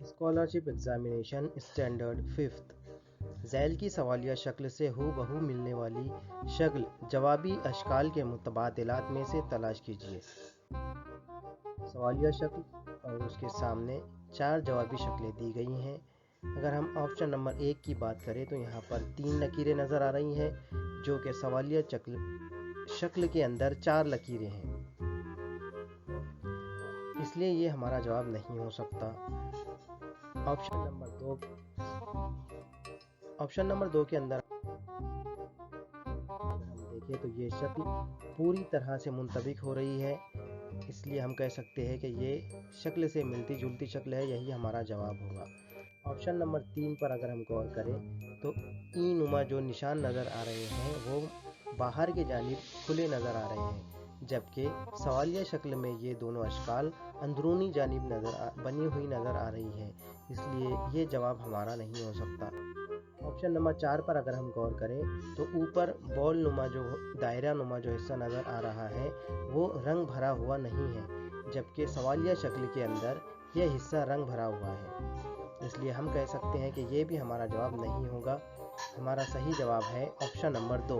Scholarship examination standard 5th। ज़ैल की सवालिया शक्ल से हूबहू मिलने वाली शक्ल जवाबी अशकाल के मुतबादिलात में से तलाश कीजिए। सवालिया शक्ल और उसके सामने 4 जवाबी शक्लें दी गई हैं। अगर हम ऑप्शन नंबर 1 की बात करें तो यहाँ पर 3 लकीरें नज़र आ रही हैं, जो कि सवालिया शक्ल के अंदर 4 लकीरें हैं, इसलिए ये हमारा जवाब नहीं हो सकता। ऑप्शन नंबर 2 के अंदर हम देखें तो ये शक्ल पूरी तरह से मुंतबिक हो रही है, इसलिए हम कह सकते हैं कि ये शक्ल से मिलती जुलती शक्ल है, यही हमारा जवाब होगा। ऑप्शन नंबर 3 पर अगर हम गौर करें तो ई नुमा जो निशान नज़र आ रहे हैं वो बाहर के जानिब खुले नज़र आ रहे हैं, जबकि सवालिया शक्ल में ये दोनों अशकाल अंदरूनी जानिब बनी हुई नज़र आ रही है, इसलिए ये जवाब हमारा नहीं हो सकता। ऑप्शन नंबर 4 पर अगर हम गौर करें तो ऊपर बॉल नुमा जो दायरा नुमा जो हिस्सा नज़र आ रहा है वो रंग भरा हुआ नहीं है, जबकि सवालिया शक्ल के अंदर यह हिस्सा रंग भरा हुआ है, इसलिए हम कह सकते हैं कि ये भी हमारा जवाब नहीं होगा। हमारा सही जवाब है ऑप्शन नंबर 2।